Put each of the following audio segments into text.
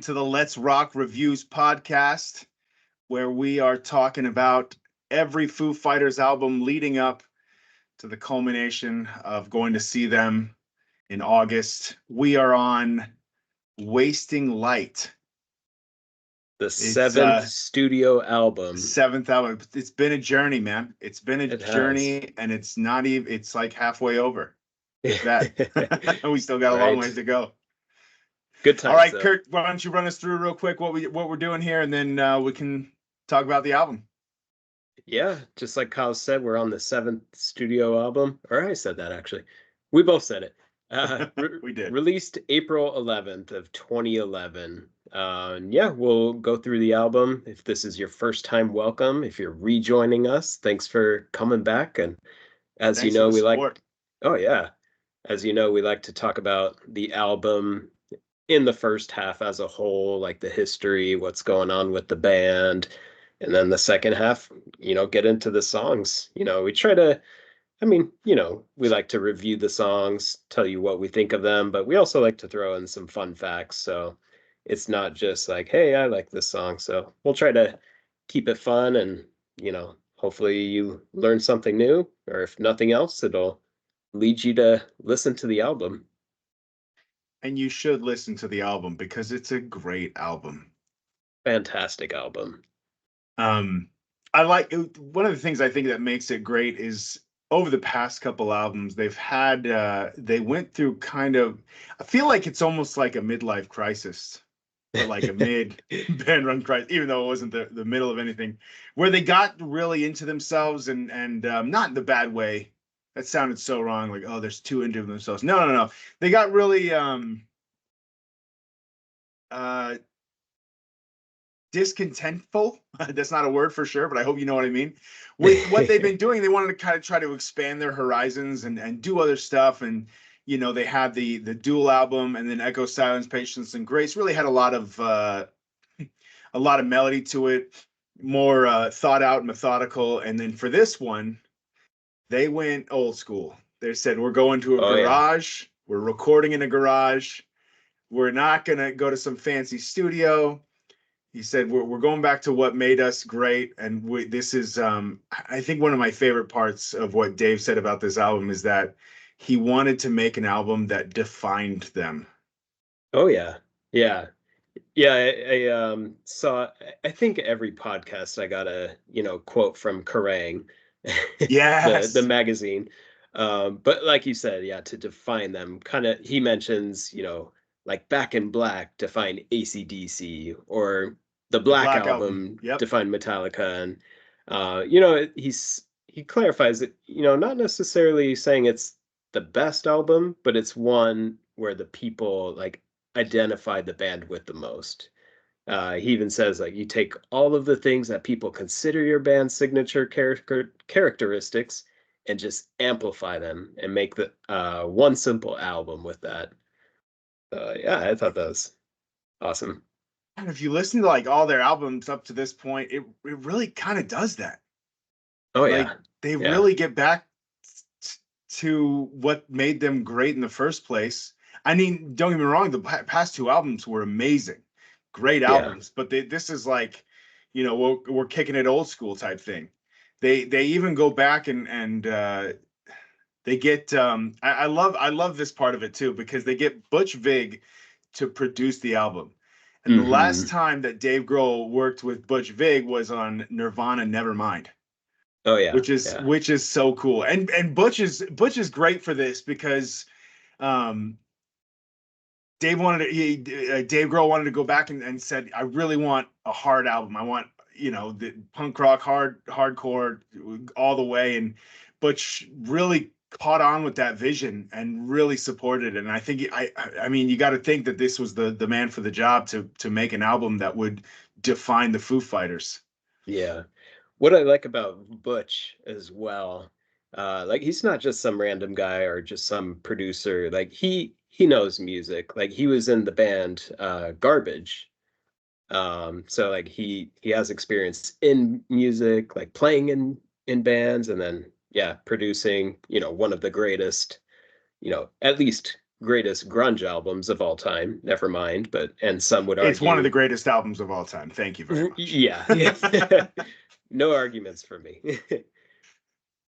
to the Let's Rock Reviews podcast, where we are talking about every Foo Fighters album leading up to the culmination of going to see them in August. We are on Wasting Light. The seventh studio album. Seventh album. It's been a journey, man. It's been a journey, and it's not even, it's like halfway over. That we still got a long ways to go. Good times. All right, Kurt, why don't you run us through real quick what we're doing here, and then we can talk about the album. Yeah, just like Kyle said, we're on the seventh studio album. Or I said that, actually. We both said it. We did. Released April 11th of 2011. Yeah, we'll go through the album. If this is your first time, welcome. If you're rejoining us, thanks for coming back. And as you know, we like... Oh, yeah. As you know, we like to talk about the album in the first half as a whole, like the history, what's going on with the band. And then the second half, get into the songs. We try to, we like to review the songs, tell you what we think of them, but we also like to throw in some fun facts. So it's not just like, hey, I like this song. So we'll try to keep it fun and, hopefully you learn something new, or if nothing else, it'll lead you to listen to the album. And you should listen to the album because it's a great album. Fantastic album. I like, one of the things I think that makes it great is over the past couple albums they've had, they went through kind of, I feel like it's almost like a midlife crisis, or like a mid band run crisis, even though it wasn't the middle of anything, where they got really into themselves and not in the bad way. That sounded so wrong, like, oh, there's too into themselves. No. They got really discontentful. That's not a word for sure, but I hope you know what I mean. With what they've been doing, they wanted to kind of try to expand their horizons and do other stuff. And they had the dual album, and then Echo, Silence, Patience, and Grace really had a lot of melody to it, more thought out and methodical. And then for this one, they went old school. They said, we're going to a garage. Yeah. We're recording in a garage. We're not going to go to some fancy studio. He said, we're going back to what made us great. And this is, I think one of my favorite parts of what Dave said about this album is that he wanted to make an album that defined them. Oh, yeah. Yeah. Yeah, I saw, I think every podcast I got a, quote from Kerrang! Yes. the magazine. But like you said, yeah, to define them, kind of, he mentions, like Back in Black define AC/DC, or the Black Album yep. define Metallica. And, he clarifies it, not necessarily saying it's the best album, but it's one where the people like identify the band with the most. He even says, like, you take all of the things that people consider your band's signature characteristics and just amplify them and make the one simple album with that. Yeah, I thought that was awesome. And if you listen to like all their albums up to this point, it really kind of does that. Oh, yeah. Like, they really get back to what made them great in the first place. I mean, don't get me wrong, the past two albums were amazing. Great albums, but this is like, we're kicking it old school type thing. They even go back and they get I love this part of it too, because they get Butch Vig to produce the album. And the last time that Dave Grohl worked with Butch Vig was on Nirvana Nevermind. Oh, yeah. Which is so cool. And Butch is great for this because Dave Grohl wanted to go back and said, I really want a hard album. I want, the punk rock, hardcore all the way. And Butch really caught on with that vision and really supported it. And I think, I mean, you got to think that this was the man for the job to make an album that would define the Foo Fighters. Yeah. What I like about Butch as well, like, he's not just some random guy or just some producer. Like, he knows music. Like, he was in the band Garbage. So like he has experience in music, like playing in bands, and then producing, one of the greatest, at least greatest grunge albums of all time. Never mind, but and some would It's one of the argue, greatest albums of all time. Thank you very much. yeah, yeah, no arguments for me.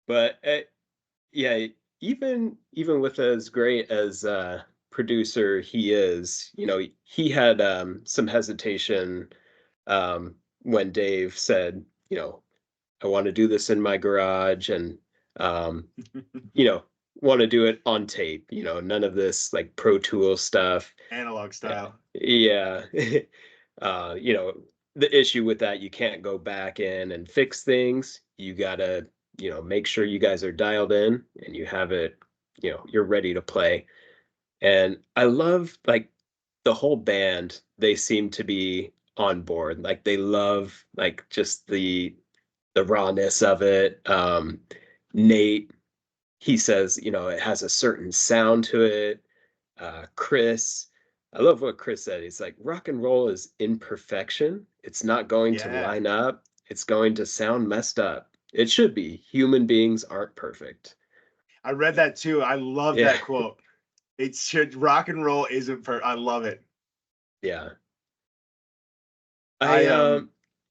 But yeah, even with as great as producer he is, he had some hesitation when Dave said, I want to do this in my garage and um, you know, want to do it on tape, none of this like Pro Tool stuff. Analog style. Yeah. You know, the issue with that, you can't go back in and fix things. You gotta, make sure you guys are dialed in and you have it, you're ready to play. And I love like the whole band, they seem to be on board. Like they love like just the rawness of it. Nate, he says, it has a certain sound to it. Chris, I love what Chris said. He's like, rock and roll is imperfection. It's not going to Yeah. line up. It's going to sound messed up. It should be. Human beings aren't perfect. I read that too. I love Yeah. that quote. It should rock and roll isn't for I love it. Yeah. I I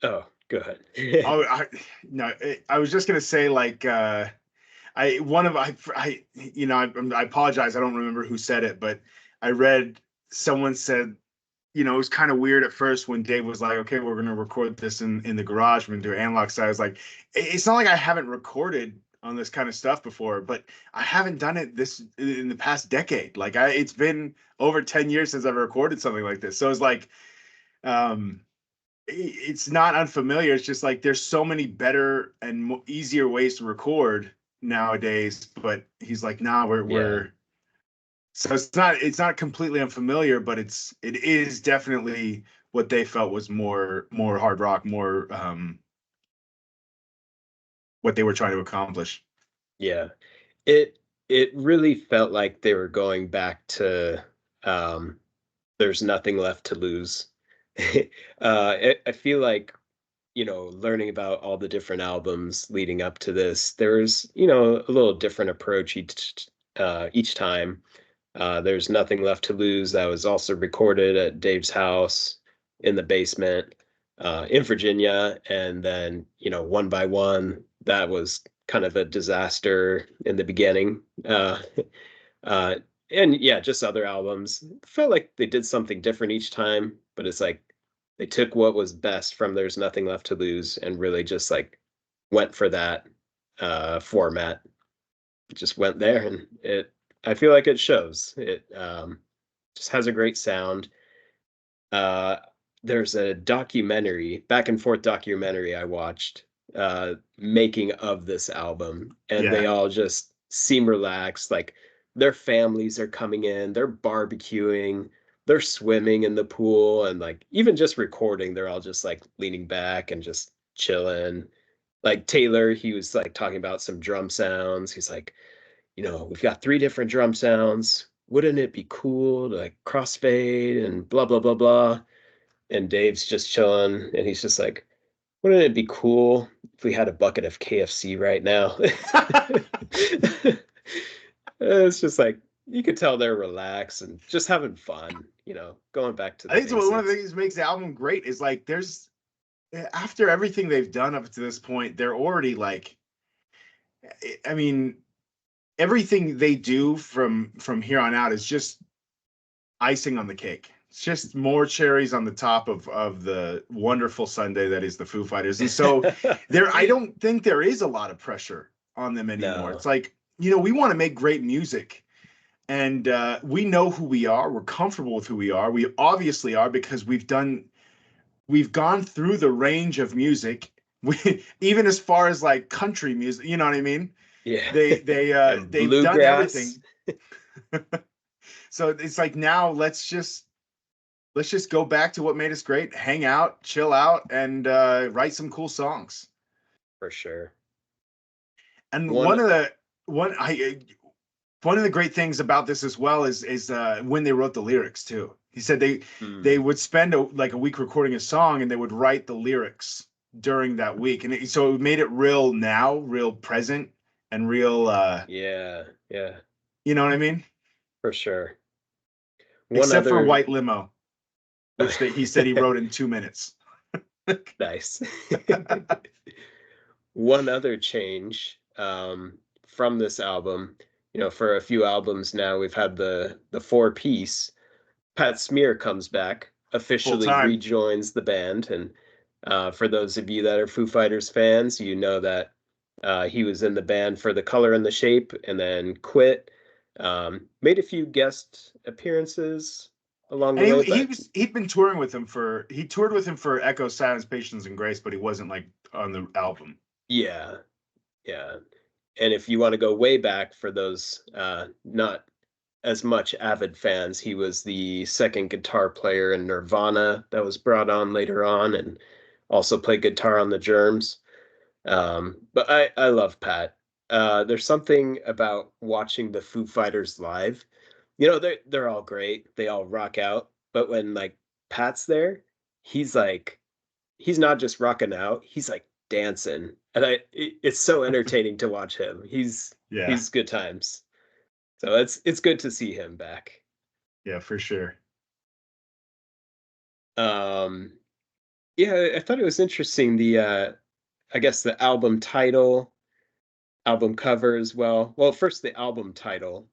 oh, go ahead. oh I no I was just gonna say like I one of I I apologize, I don't remember who said it, but I read someone said, it was kind of weird at first when Dave was like, okay, we're gonna record this in the garage, we're gonna do analog style. I was like, it's not like I haven't recorded on this kind of stuff before, but I haven't done it this in the past decade. Like it's been over 10 years since I've recorded something like this. So it's like um it's not unfamiliar. It's just like there's so many better and easier ways to record nowadays. But he's like, nah, Yeah. we're so it's not completely unfamiliar, but it is definitely what they felt was more hard rock, more what they were trying to accomplish. Yeah. It it really felt like they were going back to um there's nothing left to lose. I feel like, learning about all the different albums leading up to this, there's, a little different approach each time. There's Nothing Left to Lose that was also recorded at Dave's house in the basement in Virginia. And then, One by One, that was kind of a disaster in the beginning. Uh, and yeah, just other albums. Felt like they did something different each time, but it's like they took what was best from There's Nothing Left to Lose and really just like went for that format. Just went there and I feel like it shows. It just has a great sound. Uh there's a documentary, back and forth documentary I watched making of this album, and they Yeah. all just seem relaxed, like their families are coming in, they're barbecuing, they're swimming in the pool, and like even just recording, they're all just like leaning back and just chilling. Like Taylor, he was like talking about some drum sounds. He's like, we've got three different drum sounds. Wouldn't it be cool to like crossfade and blah blah blah blah? And Dave's just chilling, and he's just like, wouldn't it be cool if we had a bucket of KFC right now? It's just like you could tell they're relaxed and just having fun, going back to I the think it's one of the basics. things that makes the album great is like there's after everything they've done up to this point, they're already like I mean, everything they do from here on out is just icing on the cake. It's just more cherries on the top of the wonderful sundae that is the Foo Fighters. And so I don't think there is a lot of pressure on them anymore. No. It's like, we want to make great music and we know who we are. We're comfortable with who we are. We obviously are because we've gone through the range of music. We even as far as like country music, you know what I mean? Yeah. And They've done bluegrass. everything. So it's like now let's just go back to what made us great, hang out, chill out, and write some cool songs. For sure. And One one I one of the great things about this as well is when they wrote the lyrics too. He said they mm, would spend like a week recording a song and they would write the lyrics during that week, and so it made it real now, real present, and real. yeah, yeah, You know what I mean? for sure. One except for other White Limo, which he said he wrote in 2 minutes. nice. One other change from this album, for a few albums now, we've had the four piece. Pat Smear comes back, Full officially time. rejoins the band, and for those of you that are Foo Fighters fans, you know that he was in the band for The Color and the Shape, and then quit. Made a few guest appearances along the And way, he but was he'd been touring with him for he toured with him for Echo, Silence, Patience, and Grace, but he wasn't like on the album. yeah, yeah. And if you want to go way back for those not as much avid fans, he was the second guitar player in Nirvana that was brought on later on, and also played guitar on the Germs. But I love Pat. There's something about watching the Foo Fighters live. They're all great. They all rock out. But when like Pat's there, he's like he's not just rocking out, he's like dancing. And it's so entertaining to watch him. Yeah, He's good times. So it's good to see him back. yeah, for sure. Um yeah, I thought it was interesting I guess the album title, album cover as well. Well, first the album title.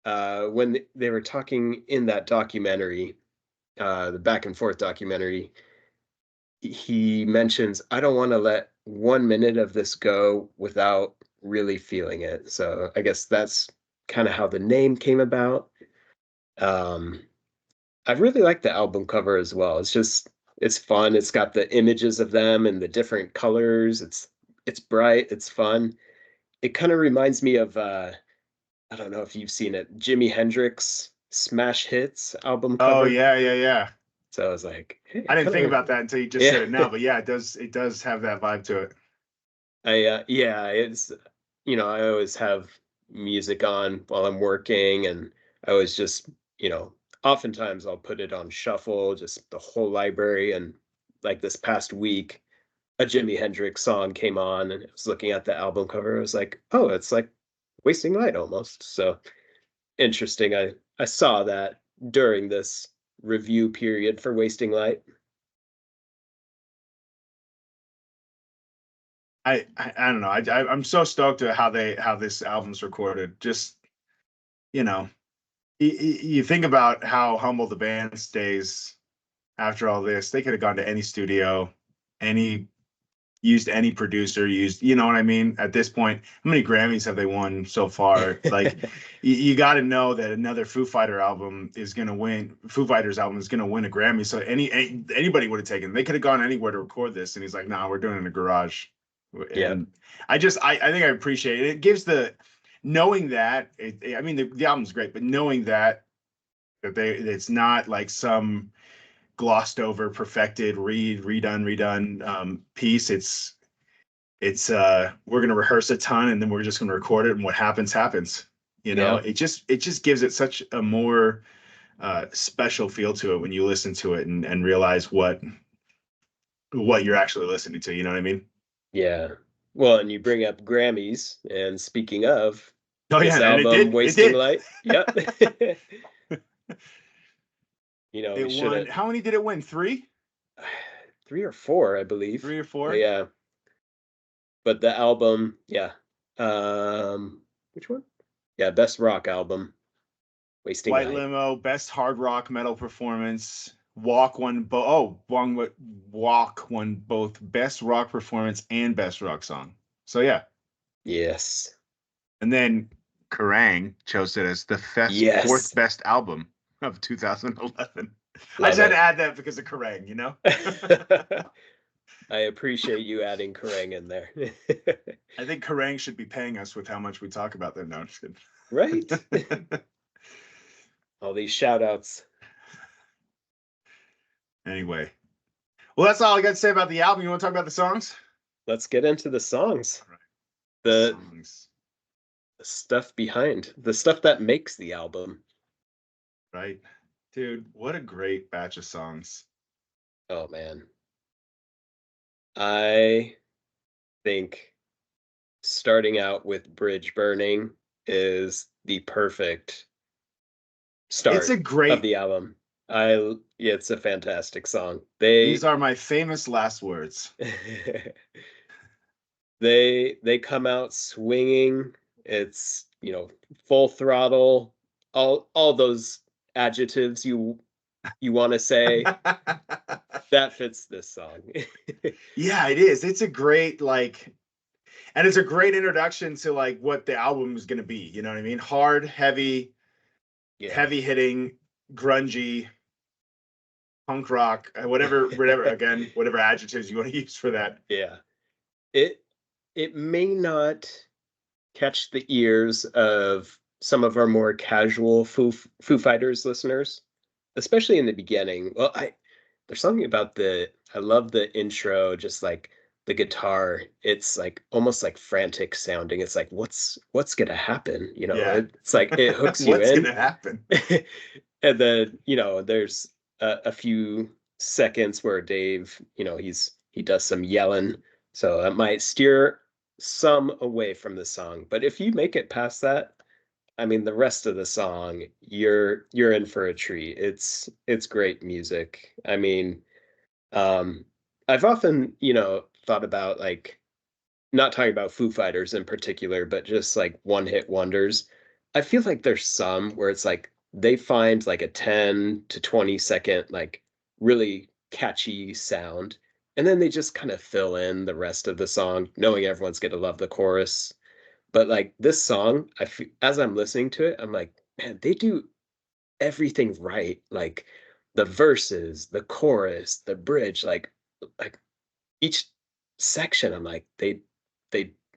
When they were talking in that documentary, the back and forth documentary, he mentions, I don't want to let 1 minute of this go without really feeling it. So I guess that's kind of how the name came about. Um, I really like the album cover as well. It's fun. It's got the images of them and the different colors. It's bright, it's fun. It kind of reminds me of I don't know if you've seen it, Jimi Hendrix Smash Hits album Oh cover. yeah, yeah, yeah. So I was like, hey, I I didn't kind think of about that until you just yeah. said it now, but yeah, it does have that vibe to it. Yeah, it's I always have music on while I'm working, and I always just, you know, oftentimes I'll put it on shuffle, just the whole library. And like this past week, a Jimi Hendrix song came on, and I was looking at the album cover. I was like, oh, it's like Wasting Light almost. So interesting. I saw that during this review period for Wasting Light. I don't know. I'm so stoked at how this album's recorded. Just you know, you think about how humble the band stays after all this. They could have gone to any studio, any used any producer, used, you know what I mean? At this point, how many Grammys have they won so far? Like, you got to know that another Foo Fighters album is gonna win a Grammy. So anybody would have taken. They could have gone anywhere to record this, and he's like, "No, we're doing it in a garage." Yeah, And I think I appreciate it. It gives the knowing that I mean the album's great, but knowing that it's not like some glossed over, perfected, redone piece. It's we're gonna rehearse a ton and then we're just gonna record it and what happens happens. yeah, It just gives it such a more special feel to it when you listen to it and realize what you're actually listening to. You know what I mean? yeah. Well, and you bring up Grammys, and speaking of Oh yeah, this and it album, did. It Wasting did. Light, yep. We It should won. have How many did it win? Three? three or four, I believe. Three or But four? yeah, but the album, yeah. Which one? Yeah, best rock album, Wasting White Light. Limo, best hard rock metal performance. Walk won both best rock performance and best rock song. So yeah, Yes. and then Kerrang chose it as the fourth Yes. best album of 2011. I Love just had to it. add that because of Kerrang, you know. I appreciate you adding Kerrang in there. I think Kerrang should be paying us with how much we talk about them. No, I'm just Right? kidding. All these shout outs. Anyway, well, that's all I got to say about the album. You want to talk about the songs? Let's get into the songs. All right, The songs. stuff behind, the stuff that makes the album. Right? Dude, what a great batch of songs. Oh man. I think starting out with Bridge Burning is the perfect It's a start of great. the album. Yeah, it's a fantastic song. These are my famous last words. They come out swinging. It's, full throttle, all those adjectives you want to say, that fits this song. Yeah, it is. It's a great like, and it's a great introduction to like what the album is going to be. You know what I mean? Hard, heavy, Yeah. heavy hitting, grungy, punk rock, whatever. Again, whatever adjectives you want to use for that. Yeah. It it may not catch the ears of some of our more casual Foo Fighters listeners, especially in the beginning. Well, I there's something about I love the intro, just like the guitar. It's like almost like frantic sounding. It's like what's gonna happen? Yeah. It's like it hooks you What's in. gonna happen? And then, there's a few seconds where Dave, he does some yelling, so that might steer some away from the song. But if you make it past that, I mean, the rest of the song, you're in for a treat. It's great music. I mean, I've often, thought about like not talking about Foo Fighters in particular, but just like one hit wonders. I feel like there's some where it's like they find like a 10 to 20-second, like really catchy sound, and then they just kind of fill in the rest of the song, knowing everyone's going to love the chorus. But like this song, as I'm listening to it, I'm like, man, they do everything right. Like the verses, the chorus, the bridge, like each section, I'm like, they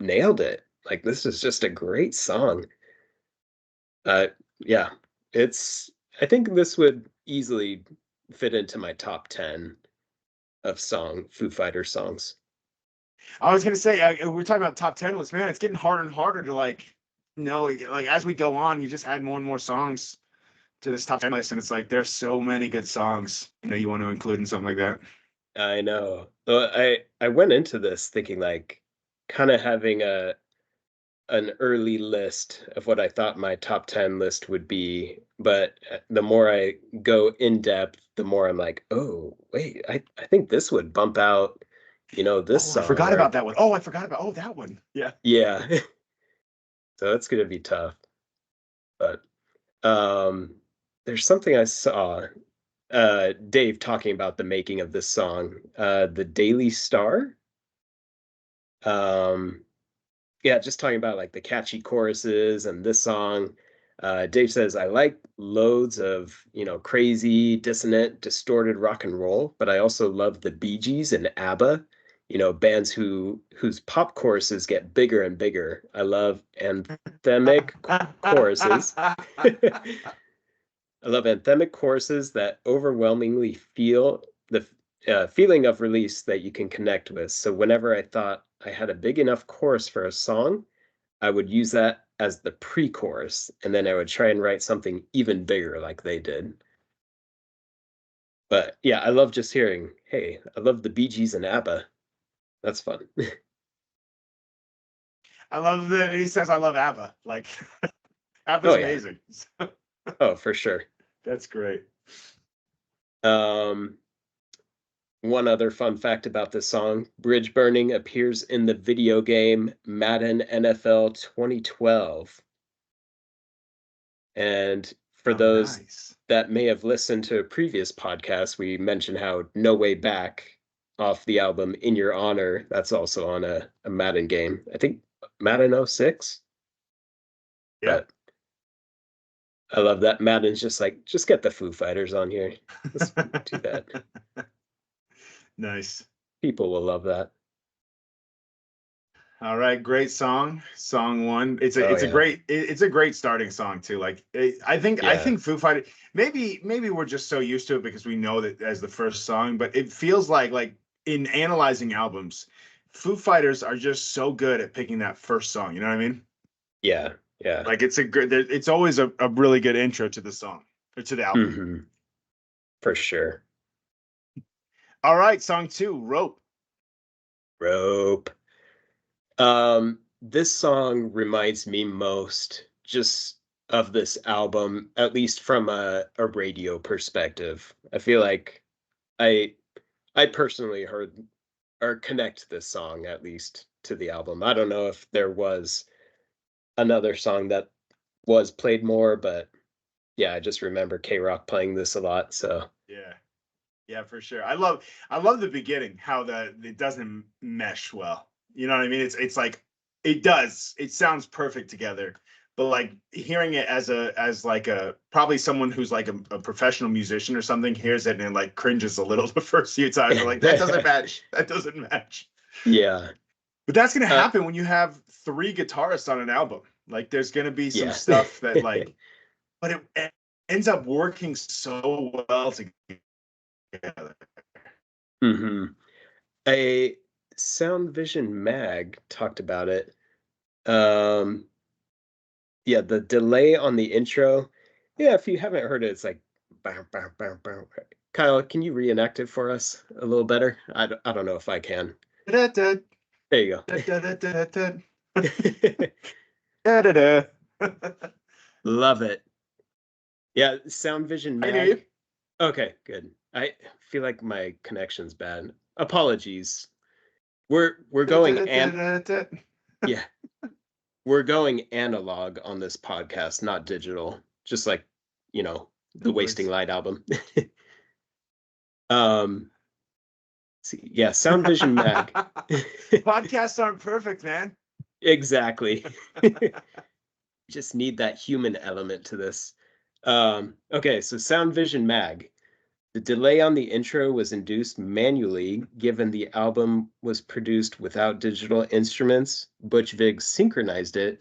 nailed it. Like this is just a great song. Uh yeah, it's I think this would easily fit into my top 10 of Foo Fighter songs. I was gonna say we're talking about top 10 lists, man. It's getting harder and harder to like, like as we go on, you just add more and more songs to this top 10 list, and it's like there's so many good songs, you want to include in something like that. I know. Well, I went into this thinking like kind of having an early list of what I thought my top 10 list would be. But the more I go in depth, the more I'm like, oh, wait, I think this would bump out, this Oh, I song. forgot about Or, that one. Oh, I forgot about that one. Yeah. yeah. So it's going to be tough. But um, there's something I saw Dave talking about the making of this song, the Daily Star. Um, yeah, just talking about like the catchy choruses and this song. Dave says, I like loads of, crazy, dissonant, distorted rock and roll, but I also love the Bee Gees and ABBA, bands whose pop choruses get bigger and bigger. I love anthemic choruses. I love anthemic choruses that overwhelmingly feel the feeling of release that you can connect with. So whenever I thought I had a big enough chorus for a song, I would use that as the pre-chorus, and then I would try and write something even bigger like they did. But yeah, I love just hearing, hey, I love the Bee Gees and ABBA. That's fun. I love that he says I love ABBA. Like ABBA's Oh yeah. amazing. Oh, for sure. That's great. Um, One other fun fact about this song, Bridge Burning appears in the video game Madden NFL 2012. And for Oh, those nice. that may have listened to a previous podcast, we mentioned how No Way Back off the album In Your Honor, that's also on a Madden game. I think Madden 06. Yeah. But I love that Madden's just like, just get the Foo Fighters on here. Let's do that. Nice. People will love that. All right, great song. Song one. It's a Oh it's a yeah. it's a great starting song too. Like I think Yeah. Foo Fighters, maybe we're just so used to it because we know that as the first song, but it feels like in analyzing albums, Foo Fighters are just so good at picking that first song. You know what I mean? Yeah. Yeah. Like it's always a really good intro to the song or to the album. Hmm. For sure. All right, song two, Rope. Rope. This song reminds me most just of this album, at least from a radio perspective. I feel like I I personally heard or connect this song at least to the album. I don't know if there was another song that was played more, but yeah, I just remember K-Rock playing this a lot. So Yeah. Yeah, for sure. I love the beginning, how it doesn't mesh well. You know what I mean? It's like it does. It sounds perfect together. But like hearing it as like a probably someone who's like a professional musician or something hears it and like cringes a little the first few times. They're like, that doesn't match. That doesn't match. yeah, But that's gonna uh, happen when you have three guitarists on an album. Like there's gonna be some yeah. stuff that like, but it ends up working so well together. hmm A Sound Vision Mag talked about it. Um, yeah, the delay on the intro. Yeah, if you haven't heard it, it's like bow, bow, bow, bow. Kyle, can you reenact it for us a little better? I don't know if I can. Da-da-da, There you da-da-da-da-da. go. Da-da-da. Love it. Yeah, Sound Vision I hear you. Mag. Okay, good. I feel like my connection's bad. Apologies. We're going and Da-da-da-da-da. yeah, we're going analog on this podcast, not digital. Just like, No the Wasting worries. Light album. um see, yeah, Sound Vision Mag. Podcasts aren't perfect, man. Exactly. Just need that human element to this. Okay, so Sound Vision Mag. The delay on the intro was induced manually, given the album was produced without digital instruments. Butch Vig synchronized it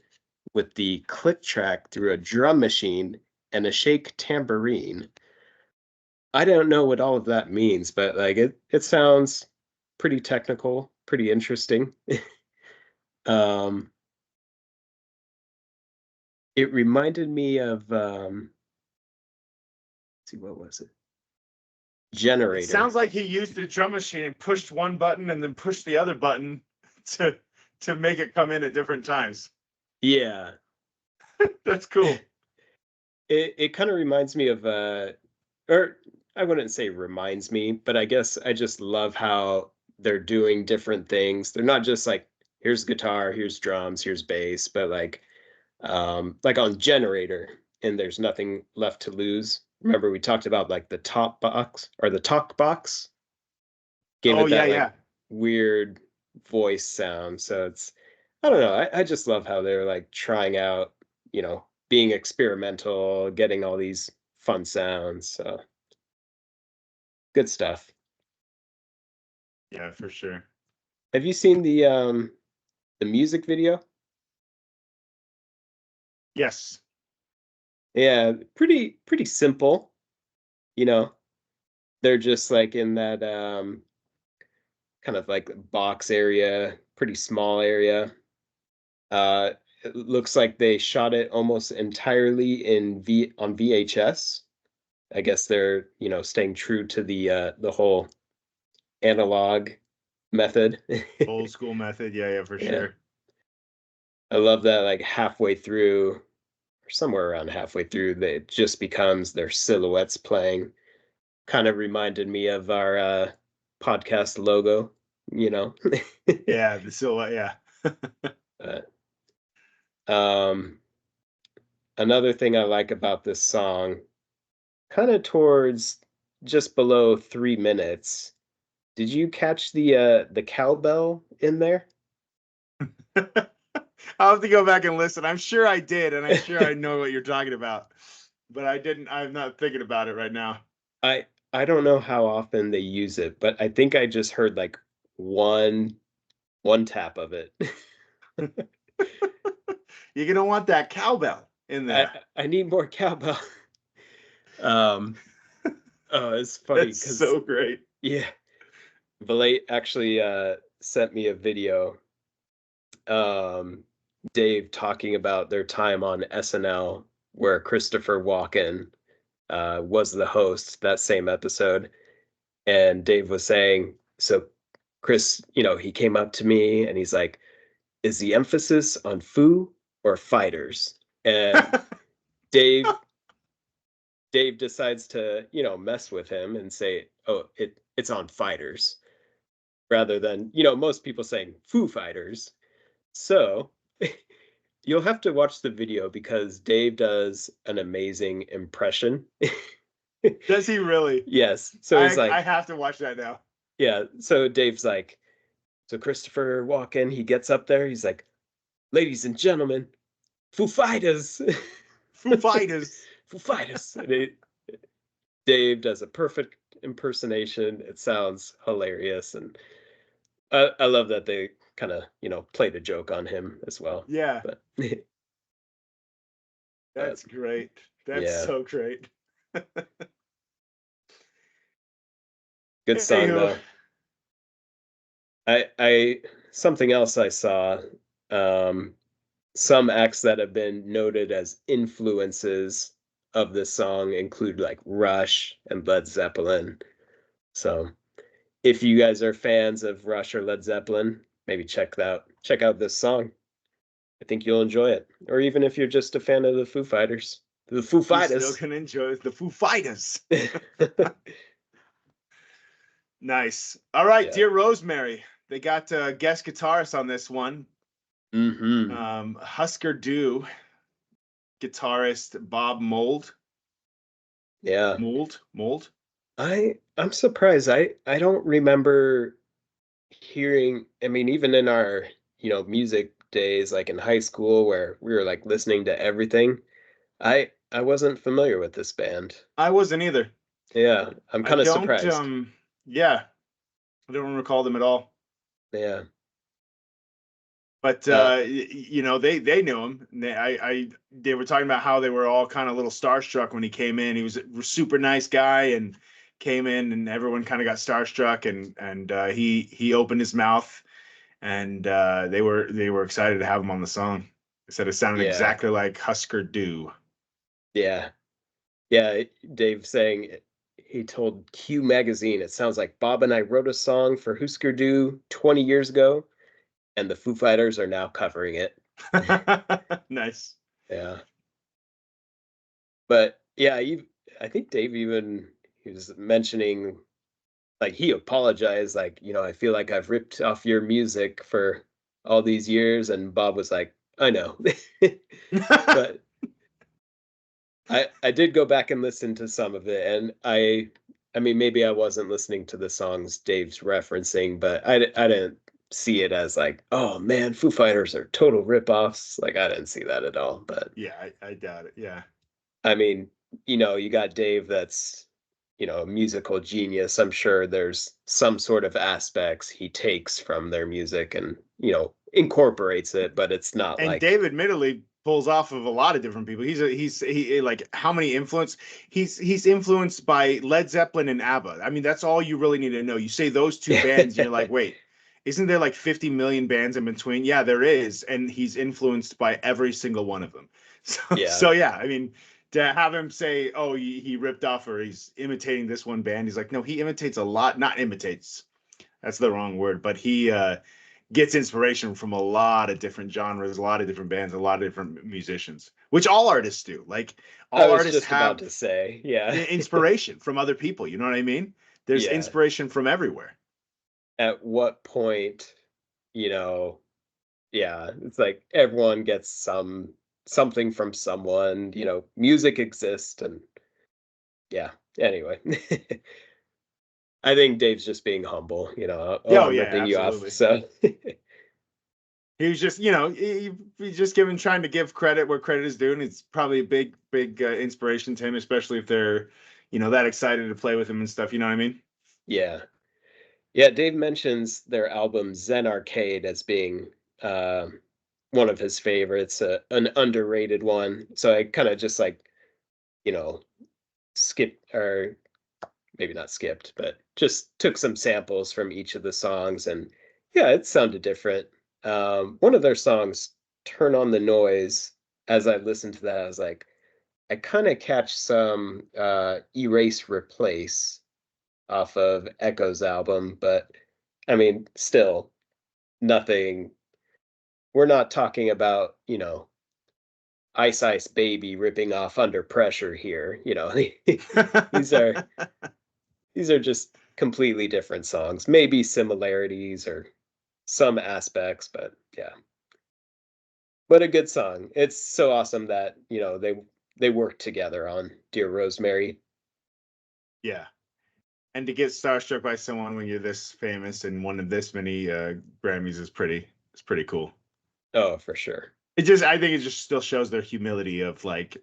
with the click track through a drum machine and a shake tambourine. I don't know what all of that means, but like it sounds pretty technical, pretty interesting. um it reminded me of let's see, what was it? It Generator. sounds like he used the drum machine and pushed one button and then pushed the other button to to make it come in at different times. Yeah. That's cool. It kind of reminds me of or I wouldn't say reminds me, but I guess I just love how they're doing different things. They're not just like here's guitar, here's drums, here's bass, but like on Generator and There's Nothing Left to Lose. Remember we talked about like the top box or the talk box gave Oh it yeah, that like yeah. weird voice sound. So I don't know. I just love how they're like trying out, being experimental, getting all these fun sounds. So good stuff. Yeah, for sure. Have you seen the music video? Yes. Yeah, pretty simple, you know. They're just like in that kind of like box area, pretty small area. Uh it looks like they shot it almost entirely in V on VHS. I guess they're, staying true to the whole analog method. Old school method. Yeah, yeah, for Yeah. sure. I love that like halfway through or somewhere around halfway through that it just becomes their silhouettes playing. Kind of reminded me of our podcast logo, you know. Yeah, the silhouette. Yeah. But, um another thing I like about this song, kind of towards just below 3 minutes. Did you catch the cowbell in there? I'll have to go back and listen. I'm sure I did, and I'm sure I know what you're talking about. But I didn't. I'm not thinking about it right now. I I don't know how often they use it, but I think I just heard like one one tap of it. You're gonna want that cowbell in I there. I need more cowbell. Um, oh, it's funny That's because so great. yeah, Valet actually sent me a video. Um, Dave talking about their time on SNL where Christopher Walken was the host that same episode, and Dave was saying, so Chris, he came up to me and he's like, is the emphasis on Foo or Fighters? And Dave Dave decides to, mess with him and say, "Oh, it's on Fighters," rather than, most people saying Foo Fighters. So, you'll have to watch the video because Dave does an amazing impression. Does he really? Yes. So he's I like, have to watch that now. yeah. So Dave's like, so Christopher Walken, he gets up there. He's like, "Ladies and gentlemen, Foo Fighters, Foo Fighters. Foo Fighters." Dave does a perfect impersonation. It sounds hilarious, and I love that they kind of played a joke on him as well. Yeah, But uh, that's great. That's yeah, so great. good song Anywho, though. I something else I saw. Um, some acts that have been noted as influences of this song include like Rush and Led Zeppelin. So if you guys are fans of Rush or Led Zeppelin, maybe check out this song. I think you'll enjoy it. Or even if you're just a fan of the Foo Fighters. The Foo you still Fighters. can enjoy the Foo Fighters. Nice. All right, Yeah. Dear Rosemary. They got guest guitarist on this one. Mhm. Husker Du guitarist Bob Mould. Yeah. Mould. I'm surprised. I don't remember hearing, I mean, even in our, music days like in high school where we were like listening to everything, I wasn't familiar with this band. I wasn't either. Yeah, I'm I kind of don't. surprised. Yeah, I don't recall them at all. Yeah. But Uh they knew him. They were talking about how they were all kind of a little starstruck when he came in. He was a super nice guy and came in, and everyone kind of got starstruck. And he opened his mouth, and they were excited to have him on the song. They said it sounded yeah. exactly like Husker Du. Yeah. Yeah, Dave saying he told Q Magazine, "It sounds like Bob and I wrote a song for Husker Du 20 years ago, and the Foo Fighters are now covering it." Nice. Yeah. But yeah, I think Dave even he was mentioning like he apologized, like, "I feel like I've ripped off your music for all these years," and Bob was like, "I know." But I did go back and listen to some of it, and I mean, maybe I wasn't listening to the songs Dave's referencing, but I didn't see it as like, "Oh, man, Foo Fighters are total rip-offs." Like, I didn't see that at all, but, Yeah, I doubt it. Yeah. I mean, you got Dave that's, a musical genius. I'm sure there's some sort of aspects he takes from their music and, incorporates it, but it's not And like Dave admittedly pulls off of a lot of different people. He like how many influence he's influenced by Led Zeppelin and ABBA. I mean, that's all you really need to know. You say those two bands, and you're like, wait, isn't there like 50 million bands in between? Yeah, there is, and he's influenced by every single one of them. Yeah. So yeah, I mean, to have him say, oh, he ripped off or he's imitating this one band, he's like, no, he imitates a lot, not imitates. That's the wrong word, but he gets inspiration from a lot of different genres, a lot of different bands, a lot of different musicians, which all artists do. Like I all was artists just about have to say, yeah. inspiration from other people. You know what I mean? There's Yeah. inspiration from everywhere. At what point, you know, yeah, it's like everyone gets something from someone, music exists and yeah. Anyway, I think Dave's just being humble, oh, Yeah, oh I'm yeah, ripping you off. absolutely. So He was just, he's just giving trying to give credit where credit is due, and it's probably a big inspiration to him, especially if they're, that excited to play with him and stuff. You know what I mean? yeah. Yeah, Dave mentions their album Zen Arcade as being one of his favorites, an underrated one. So I kind of just like, you know, skipped or maybe not skipped, but just took some samples from each of the songs, and yeah, it sounded different. One of their songs, "Turn on the Noise," as I listened to that, I was like, I kind of catch some Erase Replace off of Echo's album, but I mean, still nothing. We're not talking about, Ice Ice Baby ripping off Under Pressure here. These are these are just completely different songs. Maybe similarities or some aspects, but yeah. What a good song. It's so awesome that, they worked together on Dear Rosemary. Yeah. And to get starstruck by someone when you're this famous and one of this many Grammys is pretty cool. Oh, for sure. I think it just still shows their humility of like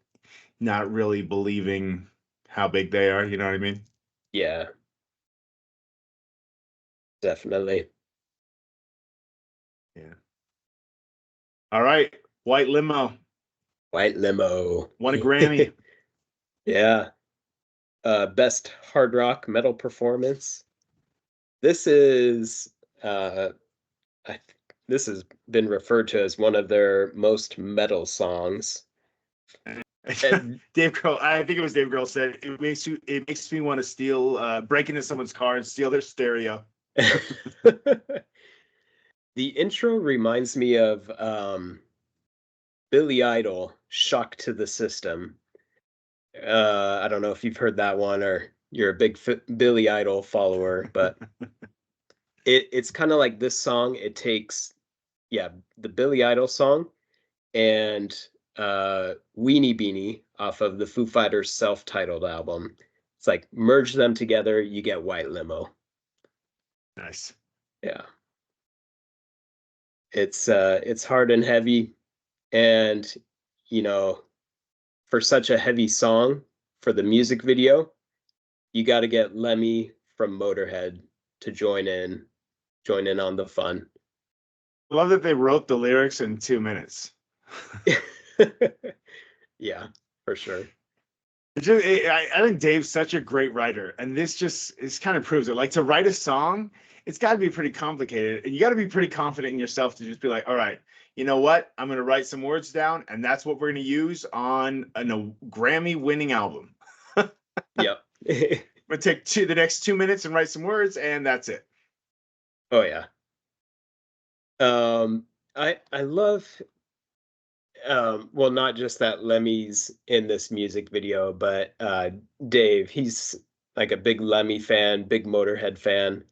not really believing how big they are. You know what I mean? Yeah, definitely. Yeah. All right. White Limo White Limo. won a Grammy. Yeah. Best hard rock metal performance. This is uh this has been referred to as one of their most metal songs. And Dave Grohl, I think it was Dave Grohl said it makes me want to steal, break into someone's car and steal their stereo. the intro reminds me of Billy Idol, Shock to the System. I don't know if you've heard that one or you're a big Billy Idol follower, but it's kind of like this song. It takes, yeah, the Billy Idol song and Weenie Beanie off of the Foo Fighters self-titled album. It's like merge them together, you get White Limo. Nice. Yeah. It's hard and heavy, and you know, for such a heavy song, for the music video, you got to get Lemmy from Motorhead to join in on the fun. I love that they wrote the lyrics in 2 minutes. Yeah, for sure. I think Dave's such a great writer, and this kind of proves it. Like to write a song, it's got to be pretty complicated, and you got to be pretty confident in yourself to just be like, all right, you know what? I'm going to write some words down, and that's what we're going to use on a Grammy-winning album. Yep. I'm going to take the next 2 minutes and write some words, and that's it. Oh yeah. I love well, not just that Lemmy's in this music video, but Dave, he's like a big Lemmy fan, big Motorhead fan.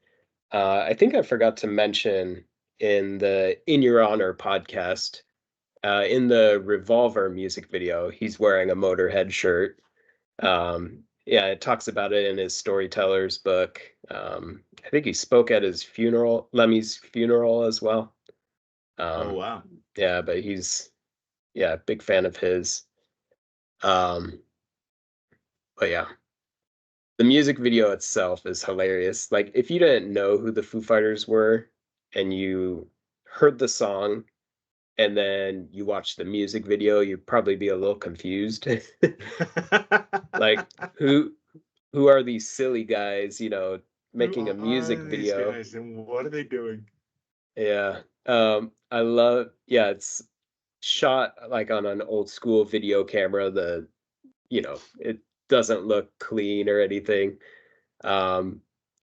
I think I forgot to mention in the In Your Honor podcast, in the Revolver music video, he's wearing a Motorhead shirt. Yeah, it talks about it in his Storyteller's book. I think he spoke at his funeral, Lemmy's funeral as well. Oh Um, wow. yeah, but yeah, big fan of his. Um, but yeah, the music video itself is hilarious. Like, if you didn't know who the Foo Fighters were and you heard the song and then you watch the music video, you'd probably be a little confused. Like, who are these silly guys, Who making a music are these video? guys, and what are they doing? Yeah. I love, yeah, it's shot like on an old school video camera. It doesn't look clean or anything. Um,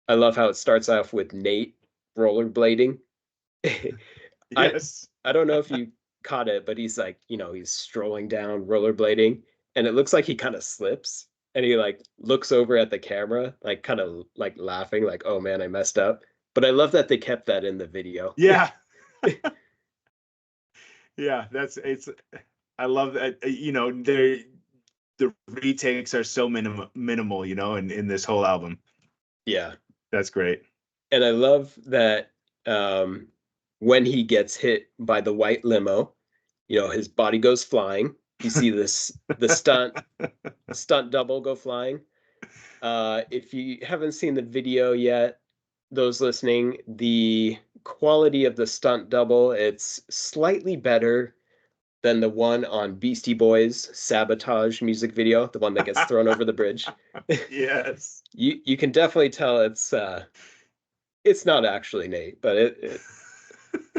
I love how it starts off with Nate rollerblading. I Yes. I don't know if you caught it, but he's like, he's strolling down rollerblading, and it looks like he kind of slips, and he like looks over at the camera, like kind of like laughing, like, "Oh man, I messed up." But I love that they kept that in the video. Yeah. Yeah, that's it's I love that the retakes are so minimal, in this whole album. Yeah. That's great. And I love that when he gets hit by the white limo, his body goes flying. You see this the stunt double go flying. If you haven't seen the video yet, those listening, the quality of the stunt double, it's slightly better than the one on Beastie Boys' Sabotage music video, the one that gets thrown over the bridge. Yes. You can definitely tell it's not actually Nate, but it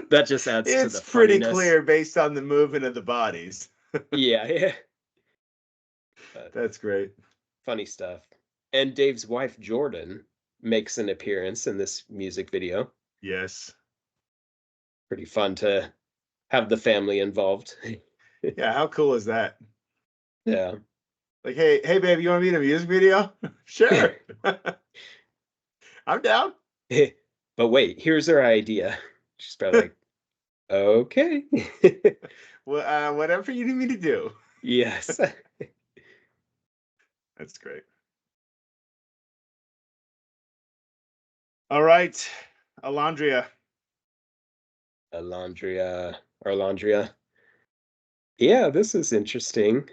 that just adds to It's the pretty funniness. clear based on the movement of the bodies. Yeah, yeah. But That's great. funny stuff. And Dave's wife Jordan makes an appearance in this music video. Yes. Pretty fun to have the family involved. Yeah, how cool is that? Yeah. Like, hey, babe, you want to be in a music video? Sure. I'm down. But wait, here's our idea. She's probably like, okay. Well, whatever you need me to do. Yes. That's great. All right, Alondria. Alondria, Arlandria. Yeah, this is interesting.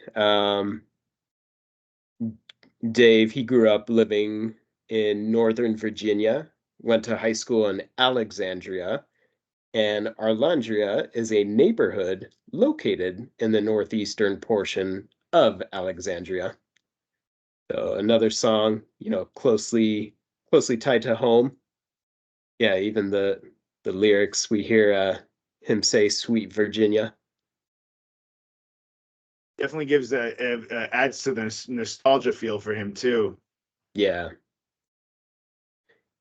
Dave, he grew up living in Northern Virginia, went to high school in Alexandria, and Arlandria is a neighborhood located in the northeastern portion of Alexandria. So another song, closely tied to home. Yeah, even the lyrics we hear him say "Sweet Virginia." Definitely gives adds to the nostalgia feel for him too. Yeah.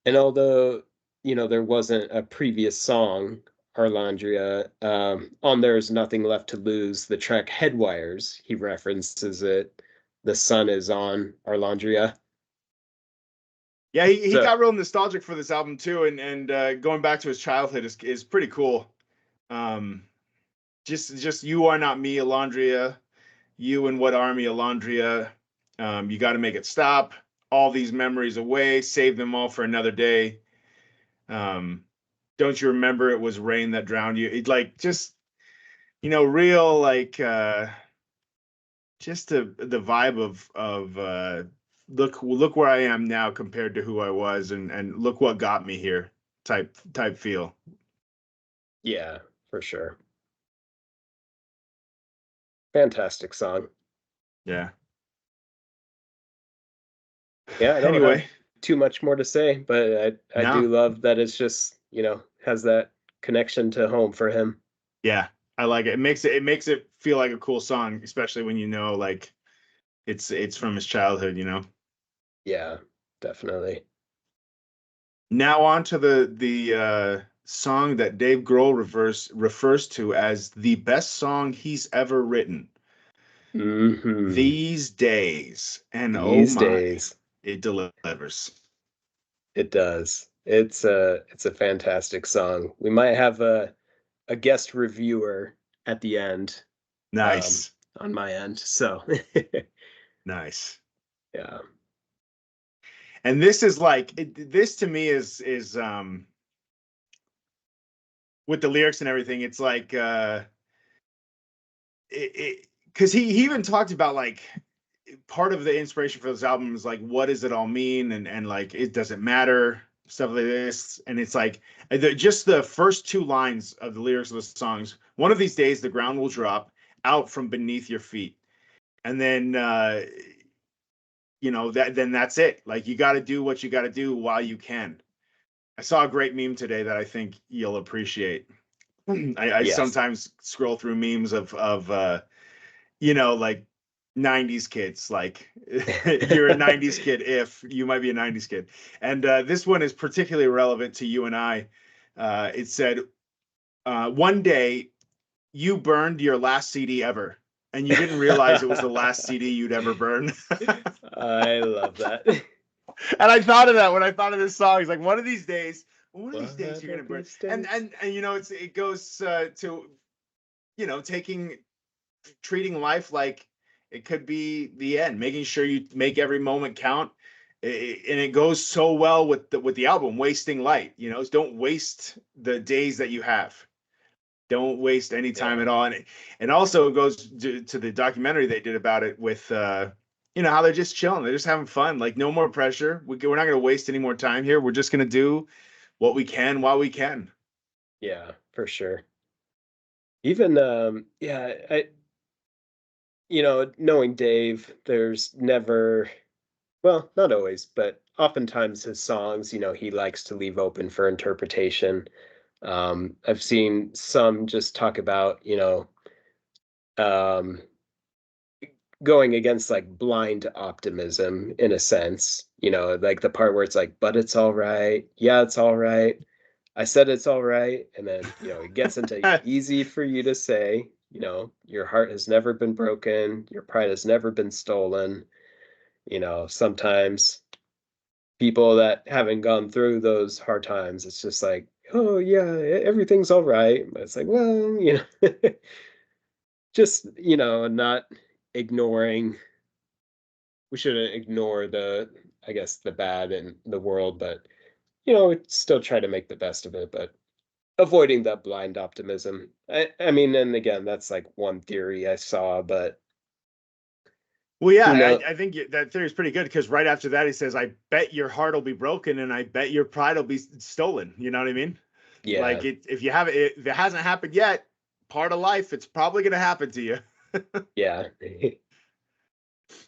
And although, there wasn't a previous song, Arlandria, on There's Nothing Left to Lose, the track Headwires, he references it. The sun is on Arlandria. Yeah, he So, got real nostalgic for this album too, and going back to his childhood is pretty cool. Um, just you are not me, Alondria. You and what army, Alondria? You got to make it stop. All these memories away, save them all for another day. Um, don't you remember it was rain that drowned you? It like just real like just the vibe of look where I am now compared to who I was, and look what got me here type feel. yeah, for sure. Fantastic song. Yeah. Yeah, I don't have Anyway, too much more to say, but I do no, love that it's just, has that connection to home for him. yeah, I like it. It makes it feel like a cool song, especially when like it's from his childhood. Yeah, definitely. Now on to the song that Dave Grohl refers to as the best song he's ever written. These days, and oh These my, days, it delivers. it does. It's a fantastic song. We might have a guest reviewer at the end, um, Nice, on my end. So nice. yeah. And this is like this to me is with the lyrics and everything. It's like it because he even talked about like part of the inspiration for this album is like what does it all mean, and like it doesn't matter, stuff like this. And it's like just the first two lines of the lyrics of the songs: one of these days the ground will drop out from beneath your feet, and then that's it. Like you got to do what you got to do while you can. I saw a great meme today that I think you'll appreciate. I Yes. sometimes scroll through memes of like 90s kids. Like you're a 90s kid if you might be a 90s kid. And this one is particularly relevant to you and I. It said, one day you burned your last CD ever, and you didn't realize it was the last CD you'd ever burn. I love that. And I thought of that when I thought of this song. It's like one of these One days you're gonna of burn. these And days. it goes to taking treating life like it could be the end, making sure you make every moment count. And it goes so well with the album, Wasting Light. Don't waste the days that you have. Don't waste any time Yeah. at all. And also it goes to the documentary they did about it with how they're just chilling, they're just having fun, like no more pressure. We're not going to waste any more time here. We're just going to do what we can while we can. Yeah, for sure. Even yeah, knowing Dave, there's never, well, not always, but oftentimes his songs, he likes to leave open for interpretation. I've seen some just talk about, um, going against like blind optimism in a sense, like the part where it's like, but it's all right. Yeah, it's all right. I said it's all right. And then, it gets into easy for you to say, your heart has never been broken, your pride has never been stolen. Sometimes people that haven't gone through those hard times, it's just like, oh yeah, everything's all right. But it's like, well, just, not ignoring, we shouldn't ignore I guess, the bad in the world, but, we still try to make the best of it, but avoiding that blind optimism. I mean, and again, that's like one theory I saw, but Well, who yeah, knows? I think that theory is pretty good because right after that he says, "I bet your heart will be broken, and I bet your pride will be stolen." You know what I mean? Yeah, Like if you have it, if it hasn't happened yet, part of life, it's probably going to happen to you. yeah.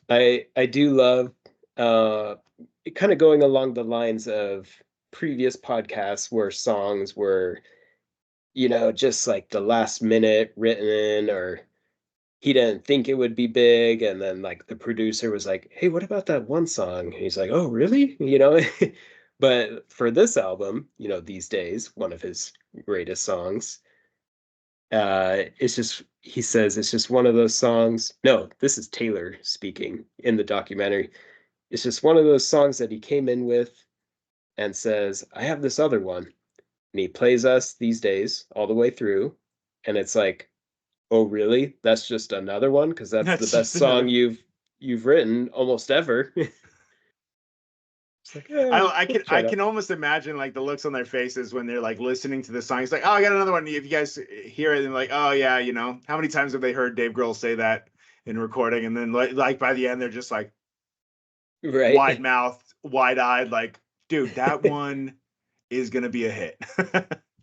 I do love uh kind of going along the lines of previous podcasts where songs were, just like the last minute written, or he didn't think it would be big, and then like the producer was like, "Hey, what about that one song?" And he's like, "Oh, really?" But for this album, these days, one of his greatest songs, it's just, he says it's just one of those songs. No, this is Taylor speaking in the documentary. It's just one of those songs that he came in with and says, "I have this other one." And he plays us these days all the way through. And it's like, "Oh, really? That's just another one? Because that's the That's best just song another. you've written almost ever." It's like, I shut up. can almost imagine like the looks on their faces when they're like listening to the song. It's like, oh, I got another one. If you guys hear it, and like, oh yeah, how many times have they heard Dave Grohl say that in recording? And then like by the end, they're just like wide Right. mouthed, wide eyed, like, dude, that one is gonna be a hit.